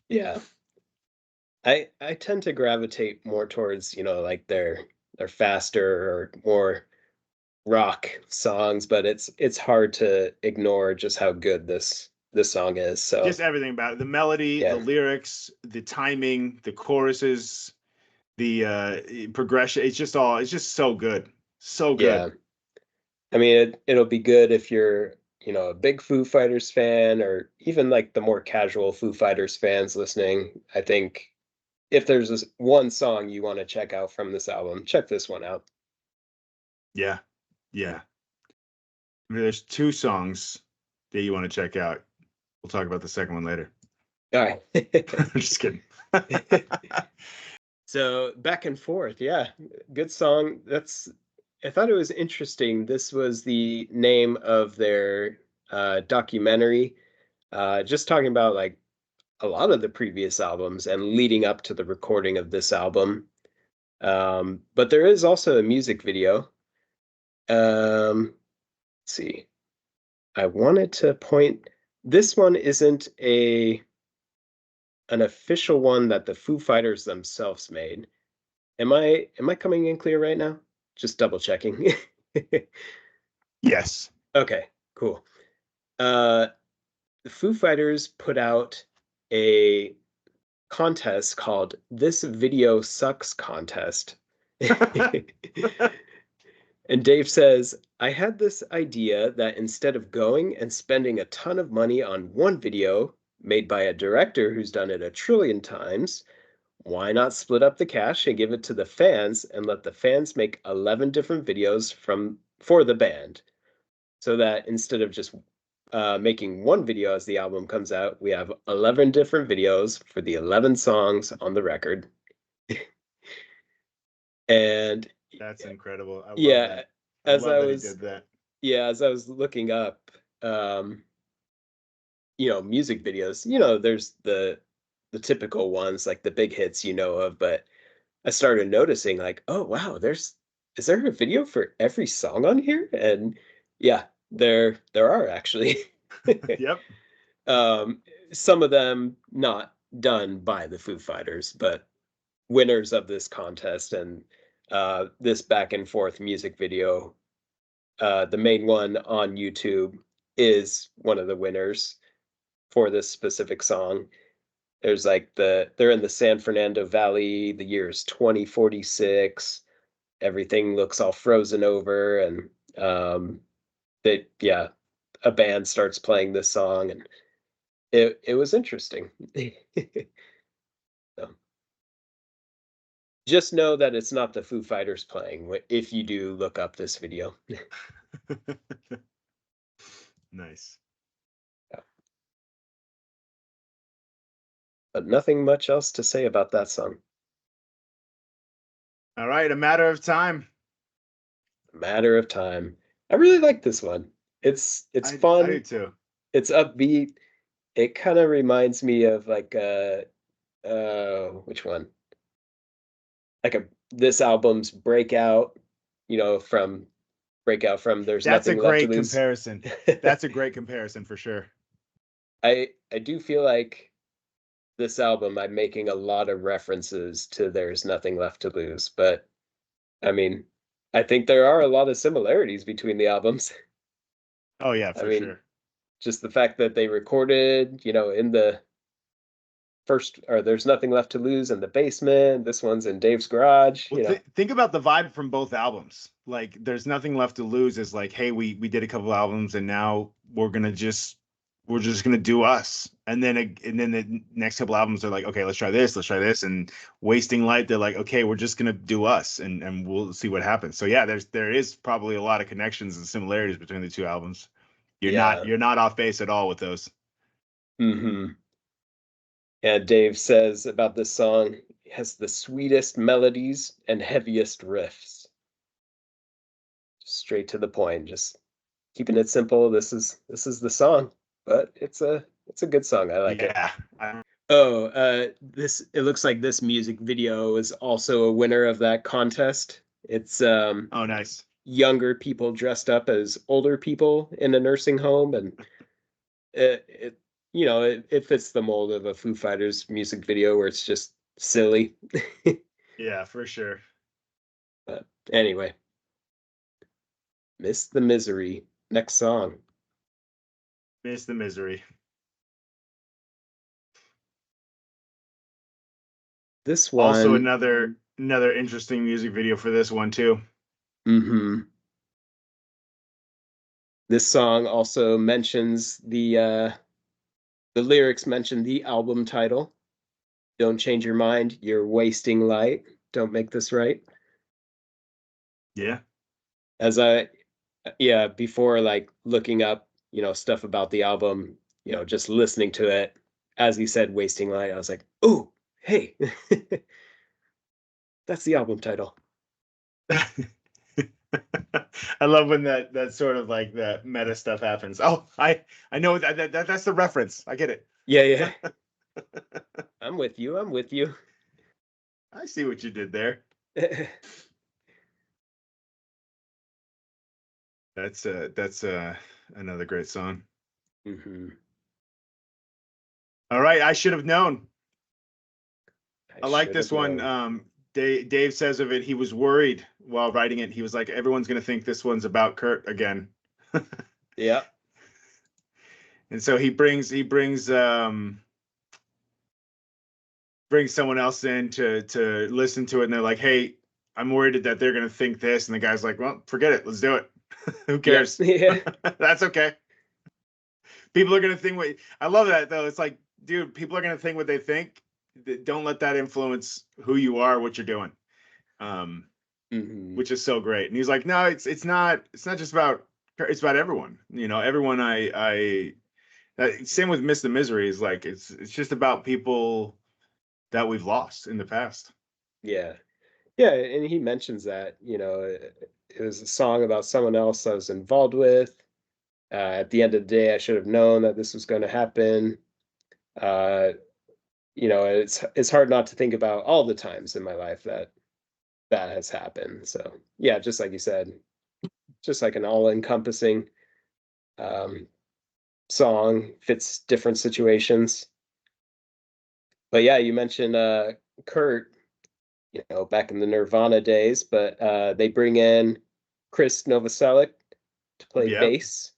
Yeah. I tend to gravitate more towards, like their faster or more rock songs, but it's hard to ignore just how good this song is. So Just everything about it. The melody, the yeah, lyrics, the timing, the choruses, the progression. It's just so good. So good. yeah. I mean, it'll be good if you're, a big Foo Fighters fan, or even like the more casual Foo Fighters fans listening. I think if there's this one song you want to check out from this album, check this one out. Yeah. Yeah. I mean, there's two songs that you want to check out. We'll talk about the second one later. All right. I'm just kidding. So back and forth, yeah, good song. I thought it was interesting. This was the name of their documentary, just talking about like a lot of the previous albums and leading up to the recording of this album. But there is also a music video. Let's see. I wanted to point. This one isn't a an official one that the Foo Fighters themselves made. Am I coming in clear right now? Just double checking. Yes. Okay, cool. Uh, the Foo Fighters put out a contest called "This Video Sucks" contest. And Dave says, "I had this idea that instead of going and spending a ton of money on one video made by a director who's done it a trillion times, why not split up the cash and give it to the fans and let the fans make 11 different videos for the band, so that instead of just making one video as the album comes out, we have 11 different videos for the 11 songs on the record." And That's incredible. I love yeah, that. I as love I that he was did that. yeah, as I was looking up, um, music videos, there's the typical ones like the big hits of, but I started noticing like, oh wow, is there a video for every song on here? And yeah, there are actually. Yep. um, some of them not done by the Foo Fighters, but winners of this contest, and this back and forth music video. The main one on YouTube is one of the winners for this specific song. There's like they're in the San Fernando Valley, the year's 2046. Everything looks all frozen over, and yeah, a band starts playing this song, and it was interesting. So, Just know that it's not the Foo Fighters playing if you do look up this video. Nice. But nothing much else to say about that song. All right, A Matter of Time. Matter of Time. I really like this one. It's I do fun. too. It's upbeat. It kind of reminds me of like which one? Like a this album's Breakout, from Breakout from There's That's a Nothing Left to great Lose. comparison. That's a great comparison for sure. I do feel like this album I'm making a lot of references to There's Nothing Left to Lose, but I mean, I think there are a lot of similarities between the albums. Oh yeah, I for mean, sure. just the fact that they recorded, in the first or There's Nothing Left to Lose in the basement. This one's in Dave's garage, Well, think about the vibe from both albums. Like, there's nothing left to lose. Is like, hey, we did a couple albums, and now we're just gonna do us. And then the next couple albums are like, okay, let's try this. And Wasting Light, they're like, okay, we're just gonna do us, and we'll see what happens. So yeah, there is probably a lot of connections and similarities between the two albums. Yeah. You're not off base at all with those. Hmm. Yeah, Dave says about this song, it has the sweetest melodies and heaviest riffs. Straight to the point, just keeping it simple. This is the song, but it's a good song. I like it. Yeah. I, Oh, this it looks like this music video is also a winner of that contest. It's oh, nice. younger people dressed up as older people in a nursing home, and it fits the mold of a Foo Fighters music video where it's just silly. Yeah, for sure. But anyway, Miss the Misery. Next song. Miss the Misery. This Also one, another interesting music video for this one too. hmm this song also mentions the lyrics mention the album title. Don't change your mind. You're wasting light. Don't make this right. Yeah. As I, yeah, before like looking up, stuff about the album, just listening to it, as he said, wasting light, I was like, oh, hey, that's the album title. I love when that sort of like that meta stuff happens. Oh, I know that's the reference. I get it. Yeah, yeah. I'm with you. I'm with you. I see what you did there. That's another great song. Hmm. All right, I should have known. I I like should this have one. known. Dave says of it, he was worried while writing it. He was like, everyone's gonna think this one's about Kurt again. Yeah. And so brings someone else in to listen to it, and they're like, hey, I'm worried that they're gonna think this. And the guy's like, well, forget it, let's do it. Who Yep. cares? Yeah. That's okay. People are gonna think what I love that though. It's like, dude, people are gonna think what they think. Don't let that influence who you are, what you're doing. Um, Hmm. which is so great. And he's like, no, it's not just about it's about everyone. You know, everyone same with Miss the Misery is like it's just about people that we've lost in the past. Yeah. Yeah. And he mentions that, it was a song about someone else I was involved with. At the end of the day, I should have known that this was going to happen. Uh, it's hard not to think about all the times in my life that that has happened. So yeah, just like you said, just like an all-encompassing um, song, fits different situations. But yeah, you mentioned Kurt, back in the Nirvana days, but they bring in Chris Novoselic to play Yep. bass.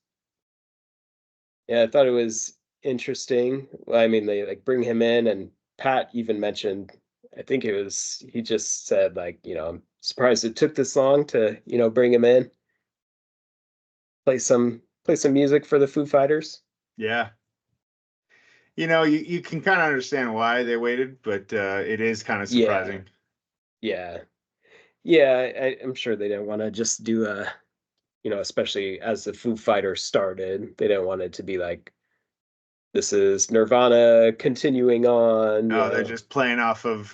Yeah, I thought it was interesting. Well, I mean, they like bring him in, and Pat even mentioned, I think it was, he just said, like, I'm surprised it took this long to, bring him in, play some music for the Foo Fighters. Yeah. You know, you can kind of understand why they waited, but it is kind of Yeah. surprising. Yeah. Yeah, I'm sure they didn't wanna just do a especially as the Foo Fighters started, they didn't want it to be like, "This is Nirvana continuing on," Oh, they're just playing off of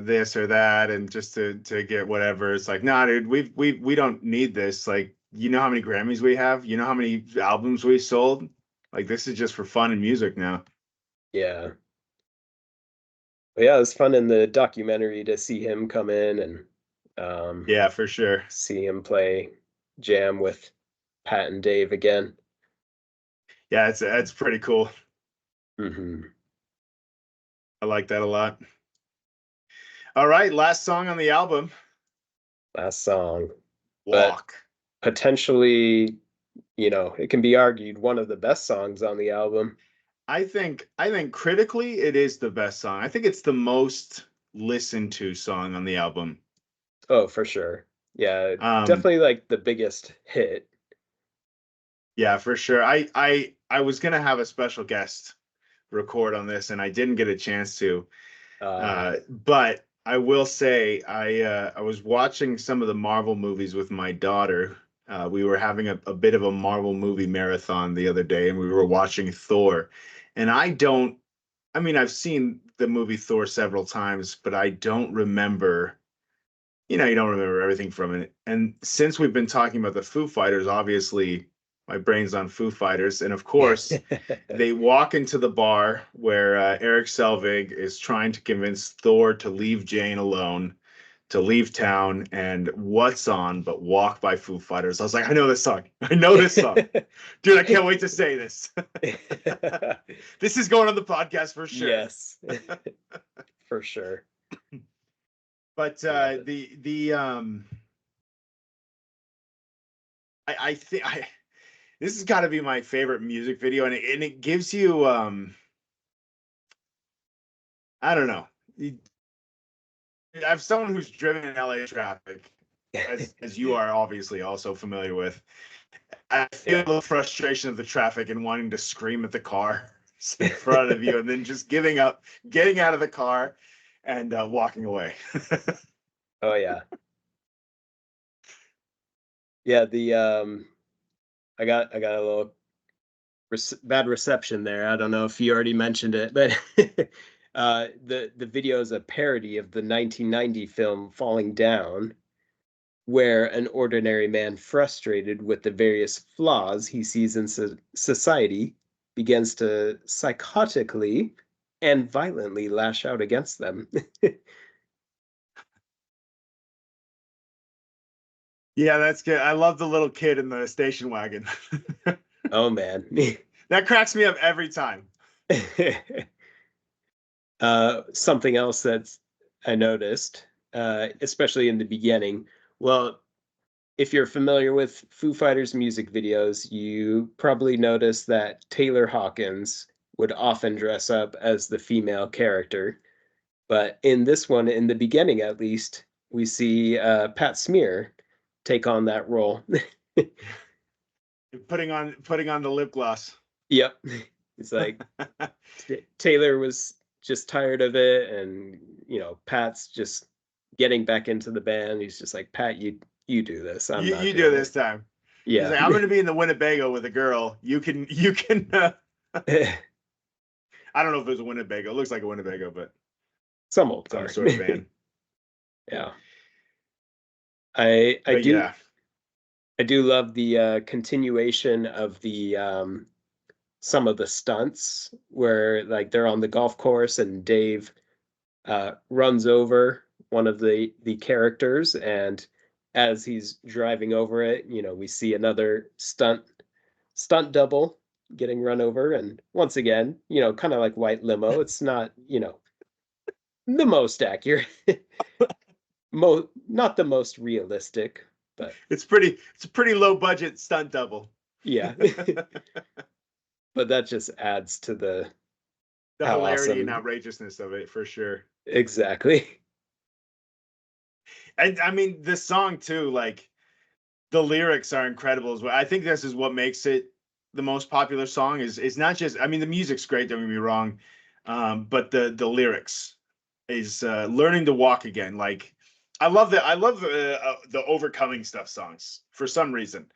this or that, and just to get whatever. It's like, nah, dude, we don't need this. Like, you know how many Grammys we have? You know how many albums we sold? Like, this is just for fun and music now. Yeah. But yeah, it was fun in the documentary to see him come in and, um, Yeah, for sure. see him play jam with Pat and Dave again. Yeah, it's pretty cool. Mhm. I like that a lot. All right, last song on the album, Last song. But Walk. potentially, it can be argued one of the best songs on the album. I think critically it is the best song. I think it's the most listened to song on the album. Oh, for sure. Yeah, Um, definitely like the biggest hit. yeah, for sure. I was gonna have a special guest record on this, and I didn't get a chance to. Uh, But I will say I was watching some of the Marvel movies with my daughter. We were having a bit of a Marvel movie marathon the other day, and we were watching Thor. And I mean, I've seen the movie Thor several times, but I don't remember, you don't remember everything from it. And since we've been talking about the Foo Fighters, obviously my brain's on Foo Fighters. And of course, they walk into the bar where Eric Selvig is trying to convince Thor to leave Jane alone, to leave town. And what's on but Walk by Foo Fighters? I was like, I know this song. I know this song. Dude, I can't wait to say this. This is going on the podcast for sure. Yes, for sure. But Love it. I think I this has got to be my favorite music video, and it gives you I don't know. I'm someone who's driven in LA traffic, as you are obviously also familiar with. I feel Yeah. the frustration of the traffic and wanting to scream at the car in front of you, and then just giving up, getting out of the car, and walking away. Oh, yeah. Yeah, I got a little bad reception there. I don't know if you already mentioned it, but the video is a parody of the 1990 film Falling Down, where an ordinary man frustrated with the various flaws he sees in society begins to psychotically and violently lash out against them. Yeah, that's good. I love the little kid in the station wagon. Oh man. That cracks me up every time. Something else that's I noticed, especially in the beginning. Well, if you're familiar with Foo Fighters music videos, you probably noticed that Taylor Hawkins would often dress up as the female character. But in this one, in the beginning at least, we see Pat Smear take on that role. Putting on the lip gloss. Yep. It's like Taylor was just tired of it, and Pat's just getting back into the band. He's just like, Pat, you do this. I'm not You do doing this it. time. He's Yeah. like, I'm going to be in the Winnebago with a girl. You can. I don't know if it was a Winnebago. It looks like a Winnebago, but Some old some car. sort of van. Yeah. I But do yeah, I do love the continuation of the some of the stunts where like they're on the golf course and Dave runs over one of the characters, and as he's driving over it, we see another stunt double getting run over, and once again, kind of like White Limo, it's not the most accurate, not the most realistic, but it's a pretty low budget stunt double. yeah. But that just adds to the The how hilarity and awesome. outrageousness of it for sure. Exactly. And I mean, this song too, like the lyrics are incredible as well. I think this is what makes it the most popular song. Is not just, I mean, the music's great, don't get me wrong, but the lyrics is learning to walk again. Like I love the overcoming stuff songs for some reason.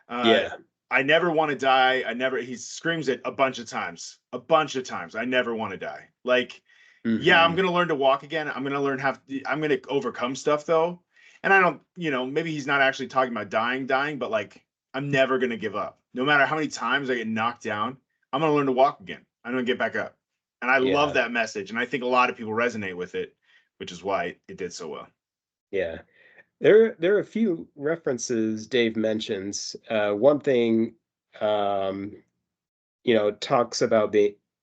Uh, Yeah. I never want to die. I never. He screams it a bunch of times. A bunch of times. I never want to die. Like, yeah, I'm Hmm. gonna learn to walk again. I'm gonna learn how. I'm gonna overcome stuff though. And I don't. Maybe he's not actually talking about dying, but like, I'm never gonna give up. No matter how many times I get knocked down, I'm gonna learn to walk again. I'm gonna get back up. And I love Yeah. that message. And I think a lot of people resonate with it, which is why it did so well. Yeah. There are a few references Dave mentions. One thing, um, talks about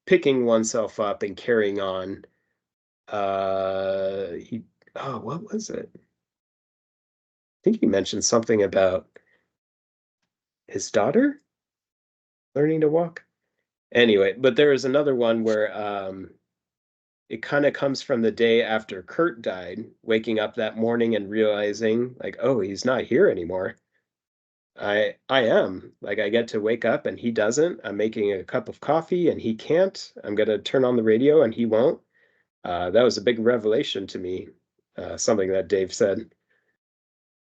picking oneself up and carrying on. He oh, what was it? I think he mentioned something about his daughter learning to walk. Anyway, but there is another one where it kind of comes from the day after Kurt died, waking up that morning and realizing like, oh, he's not here anymore. I am. Like I get to wake up and he doesn't. I'm making a cup of coffee and he can't. I'm gonna turn on the radio and he won't. That was a big revelation to me. Something that Dave said.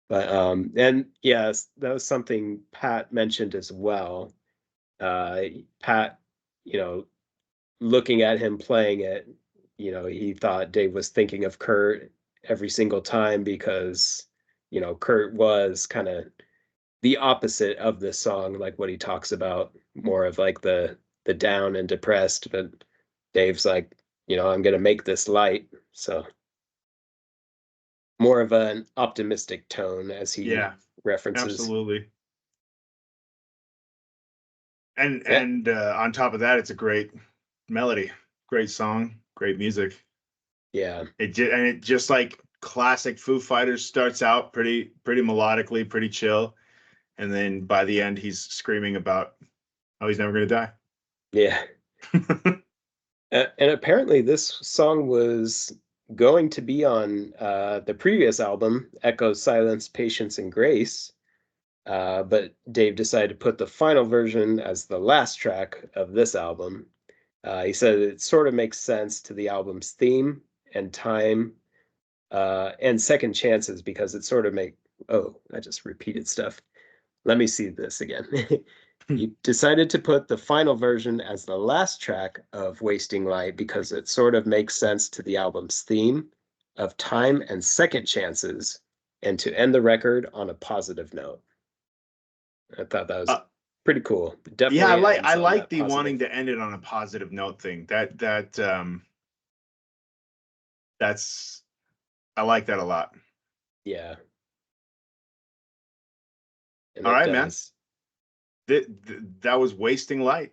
But and yes, that was something Pat mentioned as well. Pat, you know, looking at him playing it, he thought Dave was thinking of Kurt every single time because, Kurt was kind of the opposite of this song, like what he talks about, more of like the down and depressed, but Dave's like, I'm gonna make this light. So more of an optimistic tone as he Yeah, references. absolutely. And Yeah, and on top of that, it's a great melody, great song, great music. yeah, It just like classic Foo Fighters starts out pretty melodically, pretty chill, and then by the end he's screaming about how he's never gonna die. yeah. And apparently this song was going to be on the previous album, Echo, Silence, Patience, and Grace. But Dave decided to put the final version as the last track of this album. He said it sort of makes sense to the album's theme and time, and second chances because it sort of make. Oh, I just repeated stuff. Let me see this again. He decided to put the final version as the last track of Wasting Light because it sort of makes sense to the album's theme of time and second chances, and to end the record on a positive note. I thought that was uh, pretty cool. yeah, Definitely I ends on like that the wanting positive. to end it on a positive note thing. That's I like that a lot. Yeah, and All it right, man. does. That was Wasting Light.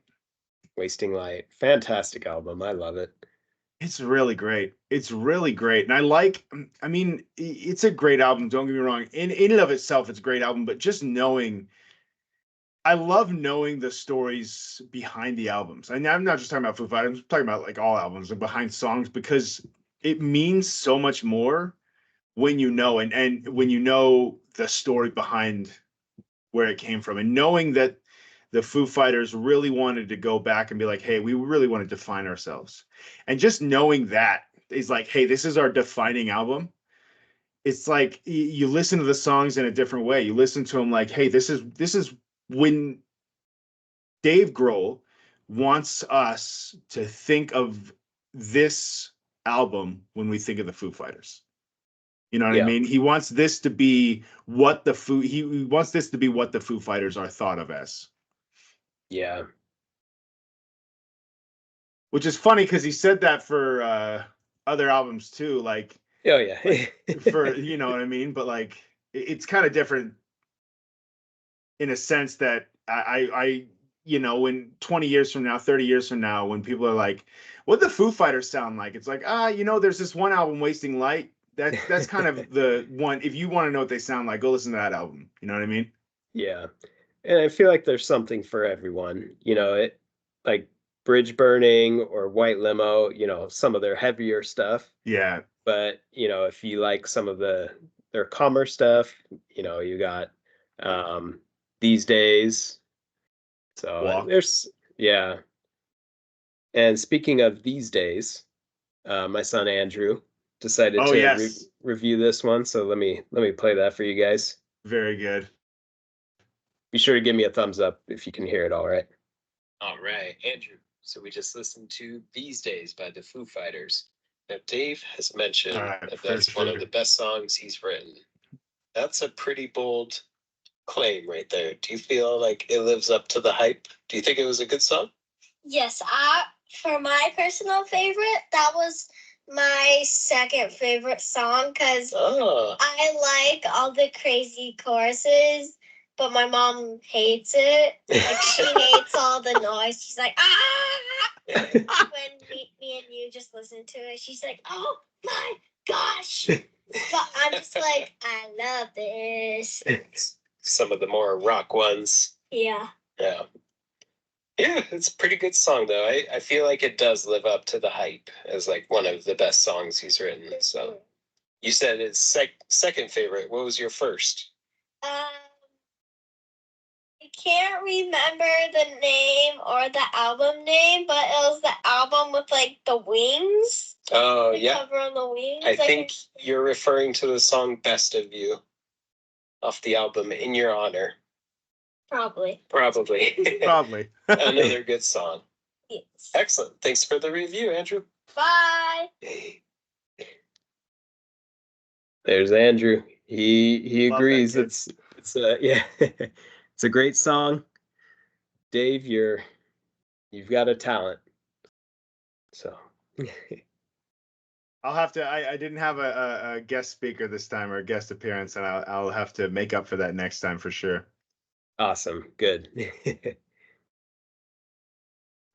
Wasting Light. Fantastic album. I love it. It's really great. It's really great. And I mean, it's a great album. Don't get me wrong. In and of itself, it's a great album, but just I love knowing the stories behind the albums. And I'm not just talking about Foo Fighters, I'm talking about like all albums and behind songs because it means so much more when you know and when you know the story behind where it came from and knowing that the Foo Fighters really wanted to go back and be like, hey, we really want to define ourselves. And just knowing that is like, hey, this is our defining album. It's like you listen to the songs in a different way. You listen to them like, hey, this is when Dave Grohl wants us to think of this album when we think of the Foo Fighters. You know what I Yeah, mean? He wants this to be what the Foo he wants this to be what the Foo Fighters are thought of as. yeah. Which is funny because he said that for other albums too, Oh yeah. like for you know what I mean. But like it's kind of different in a sense that when 20 years from now, 30 years from now, when people are like, "What the Foo Fighters sound like?" It's like there's this one album, Wasting Light. That's kind of the one. If you want to know what they sound like, go listen to that album. You know what I mean? Yeah. And I feel like there's something for everyone. It like Bridge Burning or White Limo, some of their heavier stuff. Yeah. But, if you like some of their calmer stuff, you got um These Days. So Walk. there's yeah. And speaking of These Days, my son Andrew decided Oh to yes, review this one, so let me play that for you guys. very good. Be sure to give me a thumbs up if you can hear it all right. All right, Andrew. So we just listened to These Days by the Foo Fighters. Now, Dave has All mentioned right, that for that's one sure. of the best songs he's written. That's a pretty bold claim right there. Do you feel like it lives up to the hype? Do you think it was a good song? Yes, for my personal favorite, that was my second favorite song because I like all the crazy choruses, but my mom hates it. Like she hates all the noise. She's like, when me and you just listen to it, she's like, oh my gosh. But I'm just like, I love this. Some of the more rock ones. Yeah. Yeah. Yeah, it's a pretty good song though. I feel like it does live up to the hype as like one of the best songs he's written. So you said it's second favorite. What was your first? I can't remember the name or the album name, but it was the album with like the wings. Oh the yeah. cover on the wings. I think you're referring to the song Best of You off the album In Your Honor. Probably. Probably. Probably. Another good song. Yes. Excellent. Thanks for the review, Andrew. Bye. There's Andrew. He Love that agrees. kid. It's yeah. It's a great song. Dave, you've got a talent. So I'll have to. I didn't have a guest speaker this time or a guest appearance, and I'll have to make up for that next time for sure. awesome. Good.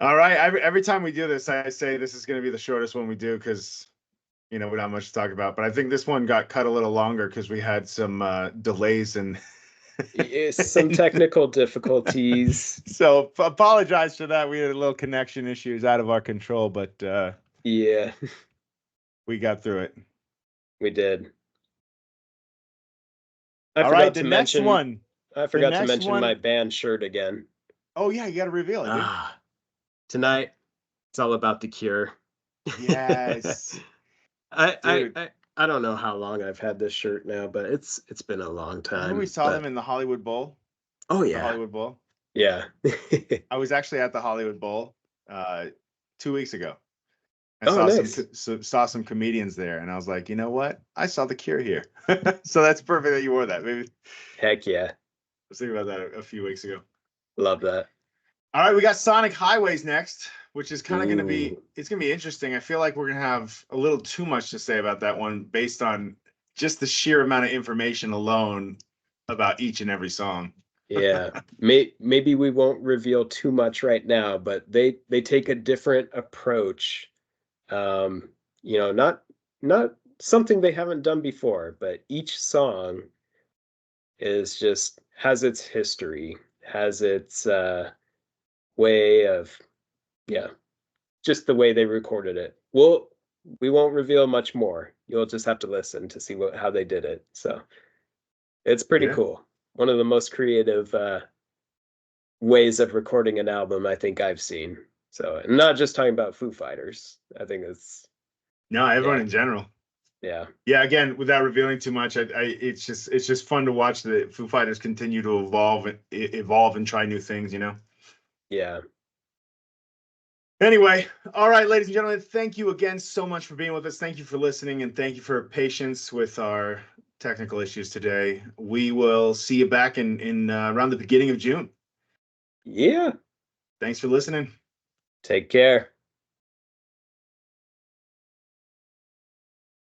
All right. Every time we do this, I say this is going to be the shortest one we do because we don't have much to talk about. But I think this one got cut a little longer because we had some delays and Some technical difficulties. So apologize for that. We had a little connection issues out of our control, but Yeah, we got through it. we did. All right, the next one. I forgot to next mention one- my band shirt again. Oh yeah, you got to reveal it, dude. Tonight, it's all about the Cure. Yes. I don't know how long I've had this shirt now, but it's been a long time. Remember we saw them in the Hollywood Bowl? Oh The yeah, Hollywood Bowl. yeah. I was actually at the Hollywood Bowl 2 weeks ago. I Oh, saw nice. saw some comedians there, and I was like, you know what? I saw the Cure here. So that's perfect that you wore that. Maybe I Heck yeah, was thinking about that a few weeks ago. love that. All right, we got Sonic Highways next, which is kind of going to be, Ooh. it's going to be interesting. I feel like we're going to have a little too much to say about that one based on just the sheer amount of information alone about each and every song. Yeah, maybe we won't reveal too much right now, but they take a different approach. Not something they haven't done before, but each song is just has its history, has its way of, yeah, just the way they recorded it. We won't reveal much more. You'll just have to listen to see how they did it. So it's pretty Yeah. cool. One of the most creative ways of recording an album I think I've seen. So I'm not just talking about Foo Fighters. I think it's No, everyone Yeah. in general. yeah. Yeah, again, without revealing too much, it's just fun to watch the Foo Fighters continue to evolve and try new things, Yeah. Anyway, all right, ladies and gentlemen, thank you again so much for being with us. Thank you for listening, and thank you for patience with our technical issues today. We will see you back in around the beginning of June. Yeah. Thanks for listening. Take care.